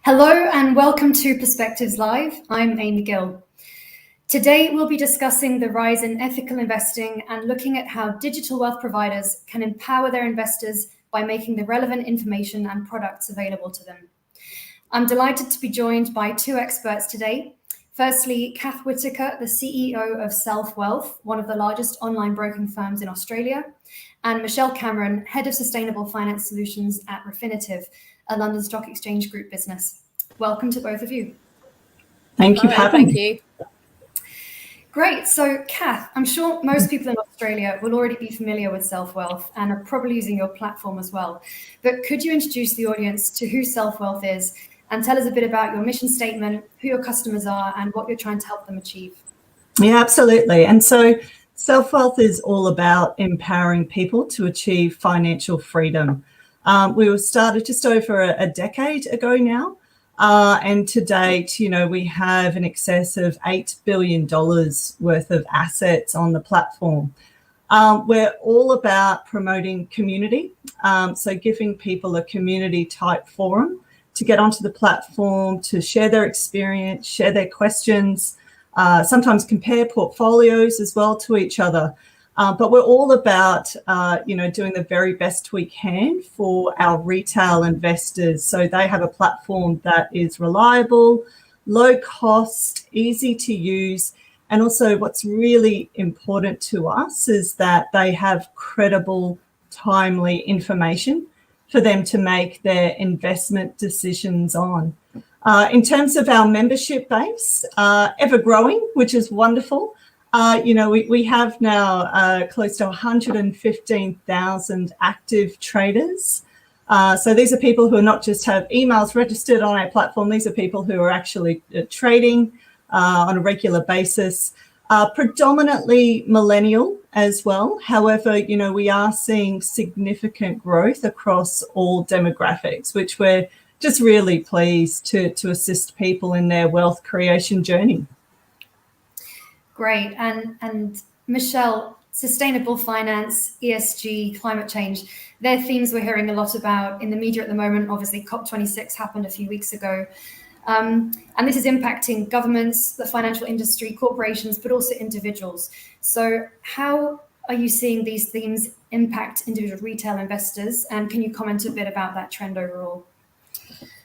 Hello and welcome to Perspectives Live. I'm Amy Gill. Today we'll be discussing the rise in ethical investing and looking at how digital wealth providers can empower their investors by making the relevant information and products available to them. I'm delighted to be joined by two experts today. Firstly, Cath Whitaker, the CEO of SelfWealth, one of the largest online broking firms in Australia, and Michelle Cameron, Head of Sustainable Finance Solutions at Refinitiv, a London Stock Exchange Group business. Welcome to both of you. Thank you for having me. Great. So, Cath, I'm sure most people in Australia will already be familiar with SelfWealth and are probably using your platform as well. But could you introduce the audience to who SelfWealth is and tell us a bit about your mission statement, who your customers are, and what you're trying to help them achieve? Yeah, absolutely. And so SelfWealth is all about empowering people to achieve financial freedom. We were started just over a decade ago now. And to date, we have in excess of $8 billion worth of assets on the platform. We're all about promoting community. So giving people a community type forum to get onto the platform, to share their experience, share their questions, sometimes compare portfolios as well to each other. But we're all about, doing the very best we can for our retail investors. So they have a platform that is reliable, low cost, easy to use. And also what's really important to us is that they have credible, timely information for them to make their investment decisions on. In terms of our membership base, ever growing, which is wonderful. We have now close to 115,000 active traders. So these are people who not just have emails registered on our platform, these are people who are actually trading on a regular basis, predominantly millennial as well. However, we are seeing significant growth across all demographics, which we're just really pleased to assist people in their wealth creation journey. Great. And Michelle, sustainable finance, ESG, climate change, they're themes we're hearing a lot about in the media at the moment. Obviously, COP26 happened a few weeks ago. And this is impacting governments, the financial industry, corporations, but also individuals. So how are you seeing these themes impact individual retail investors? And can you comment a bit about that trend overall?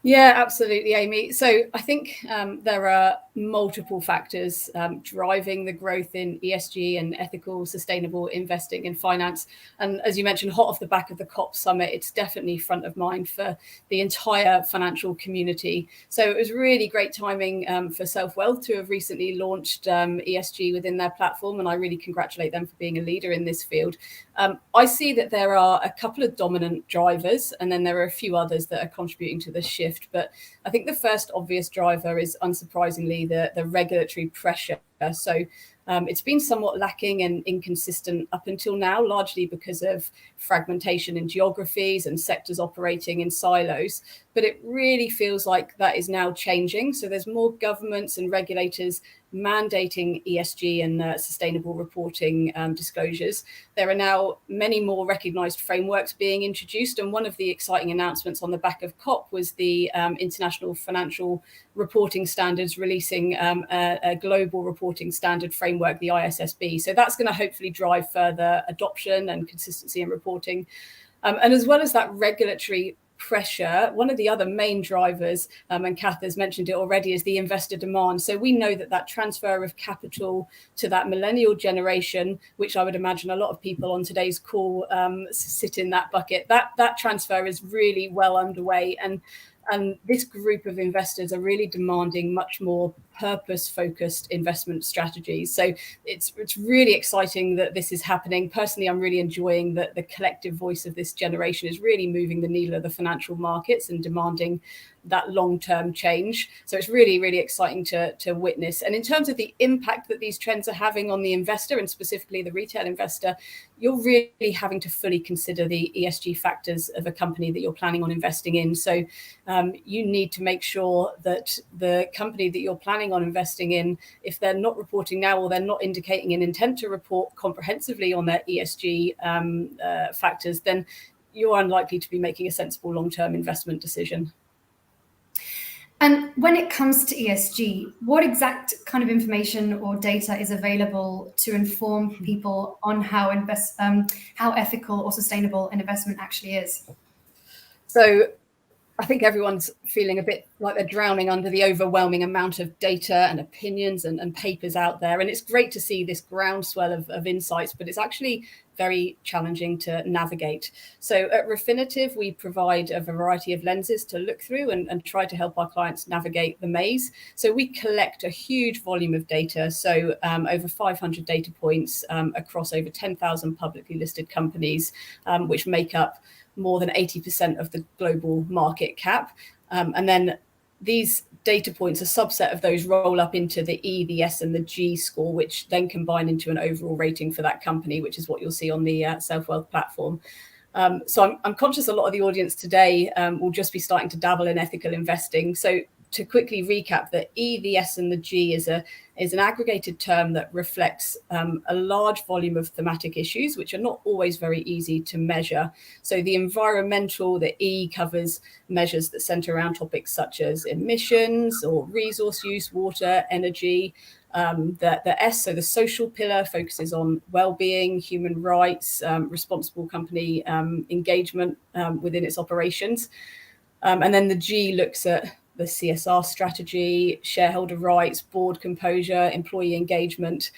Yeah, absolutely, Amy. So I think there are multiple factors driving the growth in ESG and ethical, sustainable investing in finance. And as you mentioned, hot off the back of the COP summit, it's definitely front of mind for the entire financial community. So it was really great timing for SelfWealth to have recently launched ESG within their platform. And I really congratulate them for being a leader in this field. I see that there are a couple of dominant drivers, and then there are a few others that are contributing to the shift. But I think the first obvious driver is, unsurprisingly, the regulatory pressure. So it's been somewhat lacking and inconsistent up until now, largely because of fragmentation in geographies and sectors operating in silos. But it really feels like that is now changing. So there's more governments and regulators mandating ESG and sustainable reporting disclosures. There are now many more recognised frameworks being introduced. And one of the exciting announcements on the back of COP was the International Financial Reporting Standards releasing a global reporting standard framework, the ISSB. So that's going to hopefully drive further adoption and consistency in reporting. And as well as that regulatory pressure, one of the other main drivers, and Cath has mentioned it already, is the investor demand. So we know that transfer of capital to that millennial generation, which I would imagine a lot of people on today's call sit in that bucket, that transfer is really well underway. And this group of investors are really demanding much more purpose-focused investment strategies. So it's really exciting that this is happening. Personally, I'm really enjoying that the collective voice of this generation is really moving the needle of the financial markets and demanding that long-term change. So it's really, really exciting to witness. And in terms of the impact that these trends are having on the investor, and specifically the retail investor, you're really having to fully consider the ESG factors of a company that you're planning on investing in. So you need to make sure that the company that you're planning on investing in, if they're not reporting now or they're not indicating an intent to report comprehensively on their ESG factors, then you're unlikely to be making a sensible long-term investment decision. And when it comes to ESG, what exact kind of information or data is available to inform people on how ethical or sustainable an investment actually is? So I think everyone's feeling a bit like they're drowning under the overwhelming amount of data and opinions and papers out there. And it's great to see this groundswell of insights, but it's actually very challenging to navigate. So at Refinitiv, we provide a variety of lenses to look through and try to help our clients navigate the maze. So we collect a huge volume of data, so over 500 data points across over 10,000 publicly listed companies, which make up more than 80% of the global market cap. And then these data points, a subset of those, roll up into the E, the S, and the G score, which then combine into an overall rating for that company, which is what you'll see on the SelfWealth platform. So I'm conscious a lot of the audience today will just be starting to dabble in ethical investing. So to quickly recap, the E, the S, and the G is an aggregated term that reflects a large volume of thematic issues, which are not always very easy to measure. So the environmental, the E, covers measures that center around topics such as emissions or resource use, water, energy. The S, so the social pillar, focuses on well-being, human rights, responsible company engagement within its operations. And then the G looks at the CSR strategy, shareholder rights, board composure, employee engagement.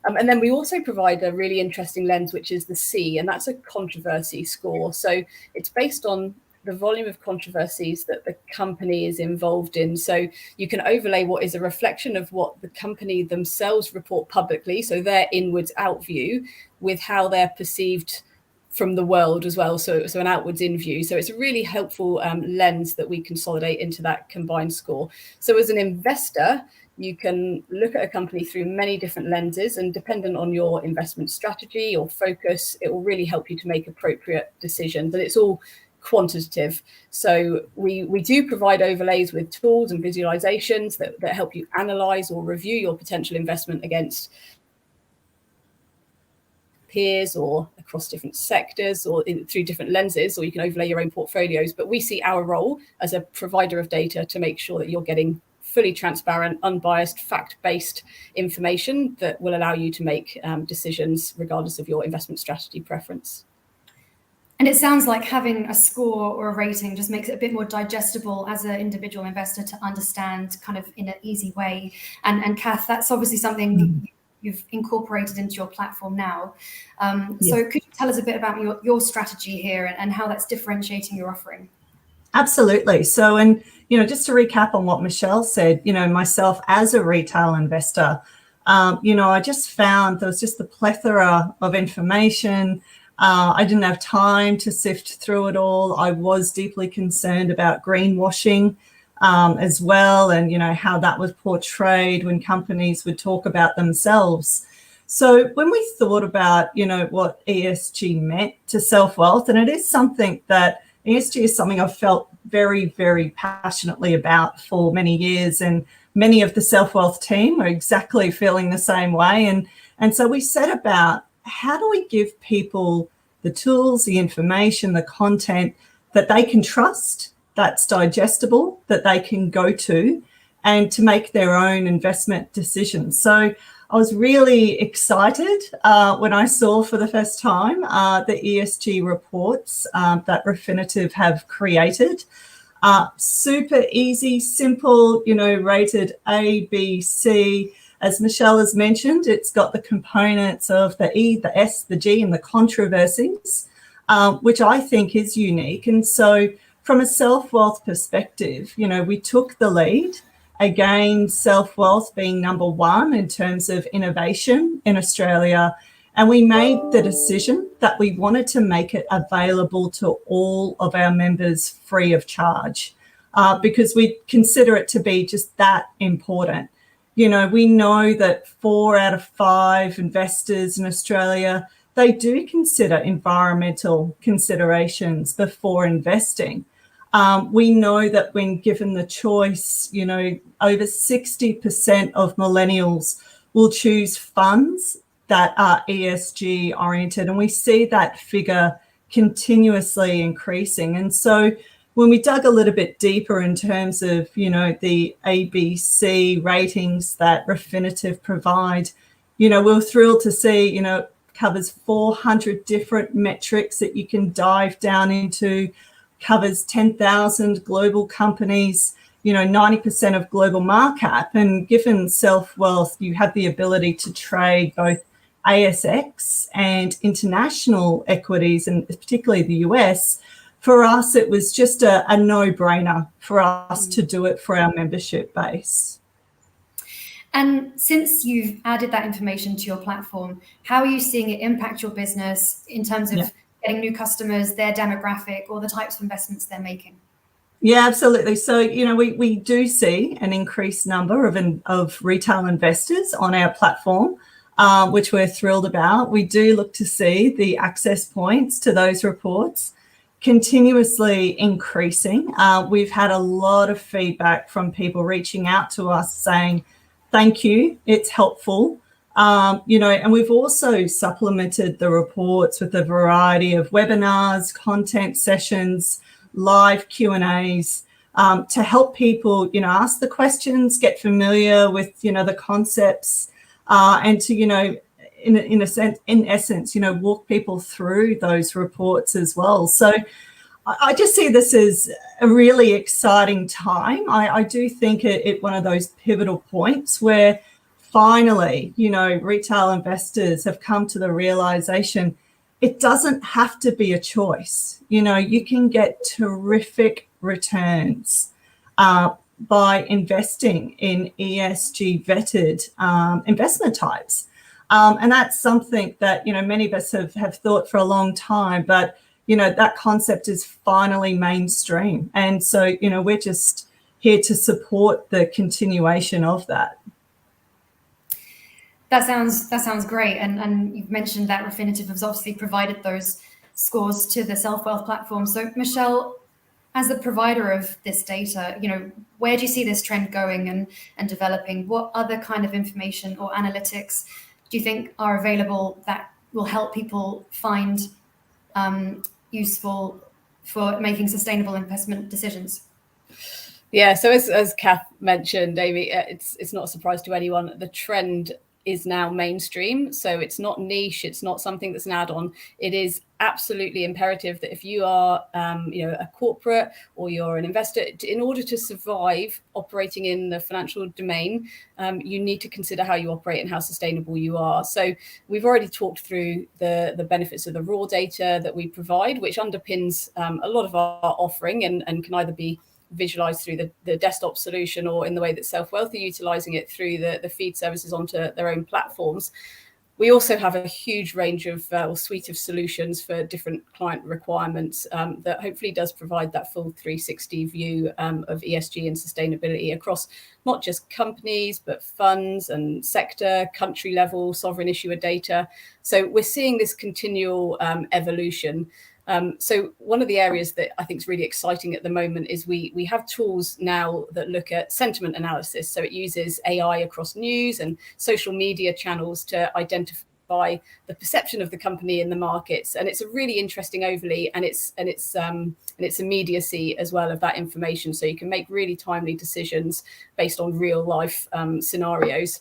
And then we also provide a really interesting lens, which is the C, and that's a controversy score. So it's based on the volume of controversies that the company is involved in. So you can overlay what is a reflection of what the company themselves report publicly, so their inwards out view, with how they're perceived from the world as well, so an outwards in view. So it's a really helpful lens that we consolidate into that combined score. So as an investor, you can look at a company through many different lenses, and dependent on your investment strategy or focus, it will really help you to make appropriate decisions. And it's all quantitative. So we do provide overlays with tools and visualizations that help you analyze or review your potential investment against peers or across different sectors or through different lenses, or you can overlay your own portfolios. But we see our role as a provider of data to make sure that you're getting fully transparent, unbiased, fact-based information that will allow you to make decisions regardless of your investment strategy preference. And it sounds like having a score or a rating just makes it a bit more digestible as an individual investor to understand kind of in an easy way. And Cath, that's obviously something you've incorporated into your platform now. So could you tell us a bit about your strategy here and how that's differentiating your offering? Absolutely. So, and, just to recap on what Michelle said, myself as a retail investor, I just found there was just the plethora of information. I didn't have time to sift through it all. I was deeply concerned about greenwashing as well, and how that was portrayed when companies would talk about themselves. So when we thought about what ESG meant to SelfWealth, and it is something that ESG is something I've felt very, very passionately about for many years, and many of the SelfWealth team are exactly feeling the same way. And so we set about, how do we give people the tools, the information, the content that they can trust, that's digestible, that they can go to, and to make their own investment decisions. So I was really excited when I saw for the first time the ESG reports that Refinitiv have created. Super easy, simple, rated A, B, C. As Michelle has mentioned, it's got the components of the E, the S, the G, and the controversies, which I think is unique. And so from a SelfWealth perspective, we took the lead. Again, SelfWealth being number one in terms of innovation in Australia. And we made the decision that we wanted to make it available to all of our members free of charge because we consider it to be just that important. We know that 4 out of 5 investors in Australia, they do consider environmental considerations before investing. We know that when given the choice, over 60% of millennials will choose funds that are ESG oriented, and we see that figure continuously increasing. And so when we dug a little bit deeper in terms of, you know, the ABC ratings that Refinitiv provide, you know, we're thrilled to see, you know, covers 400 different metrics that you can dive down into, covers 10,000 global companies, you know, 90% of global market cap. And given SelfWealth, you have the ability to trade both ASX and international equities, and particularly the US. For us, it was just a no-brainer for us to do it for our membership base. And since you've added that information to your platform, how are you seeing it impact your business in terms of getting new customers, their demographic, or the types of investments they're making? Yeah, absolutely. So, you know, we do see an increased number of retail investors on our platform, which we're thrilled about. We do look to see the access points to those reports continuously increasing. We've had a lot of feedback from people reaching out to us saying, thank you, it's helpful. You know, and we've also supplemented the reports with a variety of webinars, content sessions, live Q&As to help people, you know, ask the questions, get familiar with, you know, the concepts, and to, you know, in essence, you know, walk people through those reports as well. So I just see this as a really exciting time. I do think it one of those pivotal points where finally, you know, retail investors have come to the realization it doesn't have to be a choice. You know, you can get terrific returns by investing in ESG vetted investment types. And that's something that, you know, many of us have thought for a long time, but, you know, that concept is finally mainstream. And so, you know, we're just here to support the continuation of that. That sounds great. And you've mentioned that Refinitiv has obviously provided those scores to the SelfWealth platform. So Michelle, as the provider of this data, you know, where do you see this trend going and developing? What other kind of information or analytics do you think are available that will help people find useful for making sustainable investment decisions? Yeah, so as Cath mentioned, Amy, it's not a surprise to anyone. The trend is now mainstream. So it's not niche. It's not something that's an add-on. It is absolutely imperative that if you are, you know, a corporate or you're an investor, in order to survive operating in the financial domain, you need to consider how you operate and how sustainable you are. So we've already talked through the benefits of the raw data that we provide, which underpins a lot of our offering and can either be visualized through the desktop solution or in the way that SelfWealth are utilizing it through the feed services onto their own platforms. We also have a huge range of or suite of solutions for different client requirements that hopefully does provide that full 360 view of ESG and sustainability across not just companies, but funds and sector, country level, sovereign issuer data. So we're seeing this continual evolution. So one of the areas that I think is really exciting at the moment is we have tools now that look at sentiment analysis. So it uses AI across news and social media channels to identify the perception of the company in the markets. And it's a really interesting overlay, and it's immediacy as well of that information. So you can make really timely decisions based on real life scenarios.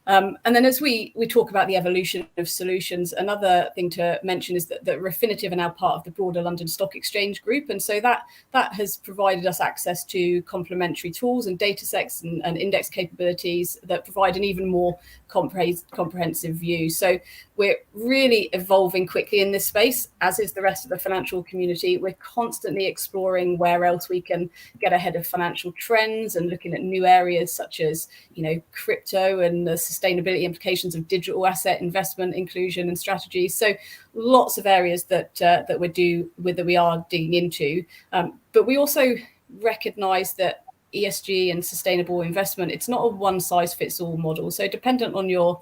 And then as we talk about the evolution of solutions, another thing to mention is that Refinitiv are now part of the broader London Stock Exchange group. And so that has provided us access to complementary tools and data sets and index capabilities that provide an even more comprehensive view. So we're really evolving quickly in this space, as is the rest of the financial community. We're constantly exploring where else we can get ahead of financial trends and looking at new areas such as, you know, crypto and the sustainability implications of digital asset investment, inclusion and strategy. So lots of areas that we are digging into. But we also recognize that ESG and sustainable investment, it's not a one size fits all model. So dependent on your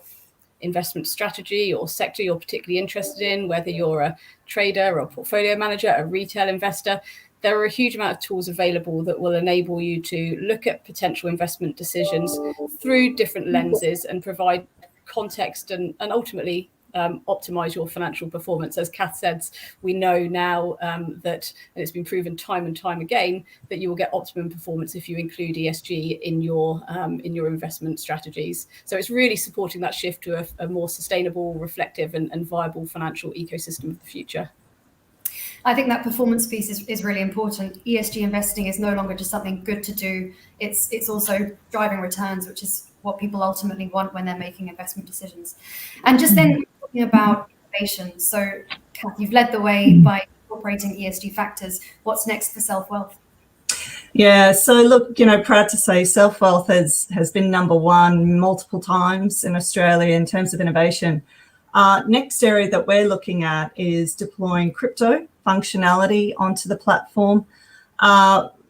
investment strategy or sector you're particularly interested in, whether you're a trader or a portfolio manager, a retail investor, there are a huge amount of tools available that will enable you to look at potential investment decisions through different lenses and provide context and ultimately optimize your financial performance. As Cath said, we know now that, and it's been proven time and time again, that you will get optimum performance if you include ESG in your investment strategies. So it's really supporting that shift to a more sustainable, reflective and viable financial ecosystem of the future. I think that performance piece is really important. ESG investing is no longer just something good to do. It's also driving returns, which is what people ultimately want when they're making investment decisions. And just then talking about innovation. So Cath, you've led the way by incorporating ESG factors. What's next for SelfWealth? Yeah, so look, proud to say SelfWealth has been number one multiple times in Australia in terms of innovation. Next area that we're looking at is deploying crypto functionality onto the platform.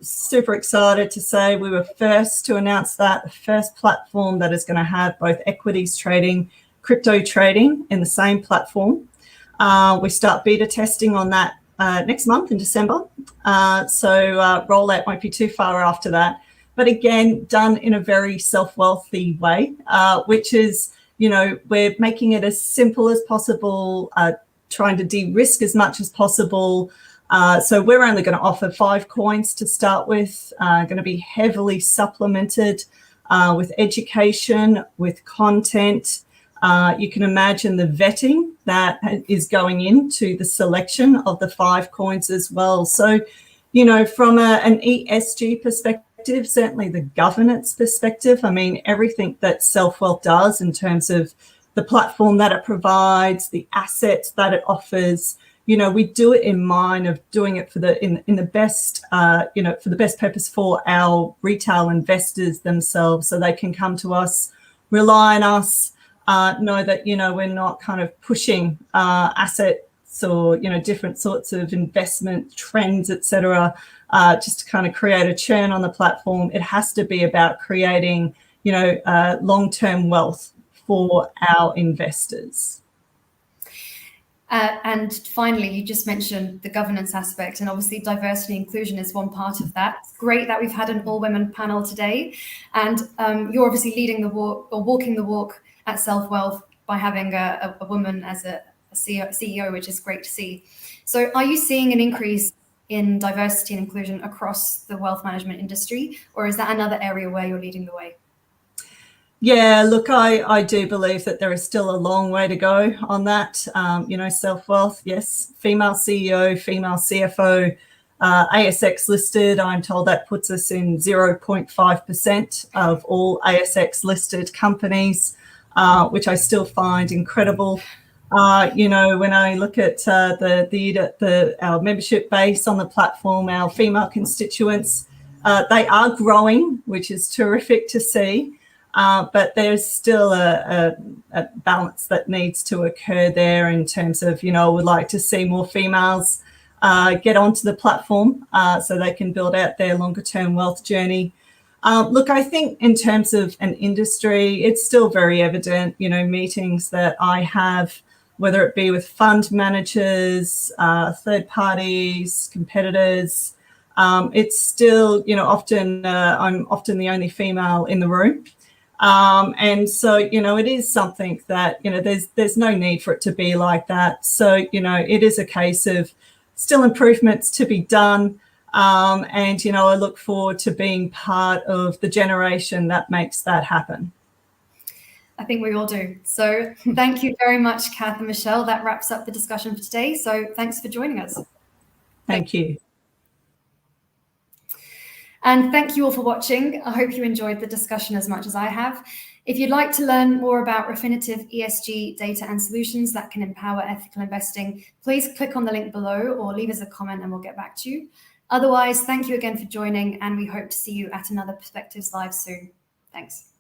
Super excited to say we were first to announce that, the first platform that is going to have both equities trading, crypto trading in the same platform. We start beta testing on that next month in December. So rollout won't be too far after that. But again, done in a very self-wealthy way, which is, we're making it as simple as possible, trying to de-risk as much as possible. So we're only going to offer 5 coins to start with, going to be heavily supplemented with education, with content. You can imagine the vetting that is going into the selection of the 5 coins as well. So, from an ESG perspective, certainly the governance perspective, I mean, everything that SelfWealth does in terms of the platform that it provides, the assets that it offers, we do it in mind of doing it for the best, for the best purpose for our retail investors themselves, so they can come to us, rely on us, know that, we're not kind of pushing assets or, different sorts of investment trends, etc., just to kind of create a churn on the platform. It has to be about creating, long-term wealth for our investors. And finally, you just mentioned the governance aspect, and obviously diversity and inclusion is one part of that. It's great that we've had an all-women panel today, and you're obviously leading the walk, or walking the walk at SelfWealth by having a woman as a CEO, which is great to see. So are you seeing an increase in diversity and inclusion across the wealth management industry, or is that another area where you're leading the way? Yeah, look, I do believe that there is still a long way to go on that. SelfWealth, yes, female CEO, female CFO, ASX listed. I'm told that puts us in 0.5% of all ASX listed companies, which I still find incredible. When I look at our membership base on the platform, our female constituents, they are growing, which is terrific to see. But there's still a balance that needs to occur there in terms of, would like to see more females get onto the platform so they can build out their longer term wealth journey. Look, I think in terms of an industry, it's still very evident, meetings that I have, whether it be with fund managers, third parties, competitors, it's still, often I'm often the only female in the room. And so, it is something that, there's no need for it to be like that. So, it is a case of still improvements to be done. And, I look forward to being part of the generation that makes that happen. I think we all do. So thank you very much, Cath and Michelle. That wraps up the discussion for today. So thanks for joining us. Thank you. And thank you all for watching. I hope you enjoyed the discussion as much as I have. If you'd like to learn more about Refinitiv ESG data and solutions that can empower ethical investing, please click on the link below or leave us a comment and we'll get back to you. Otherwise, thank you again for joining, and we hope to see you at another Perspectives Live soon. Thanks.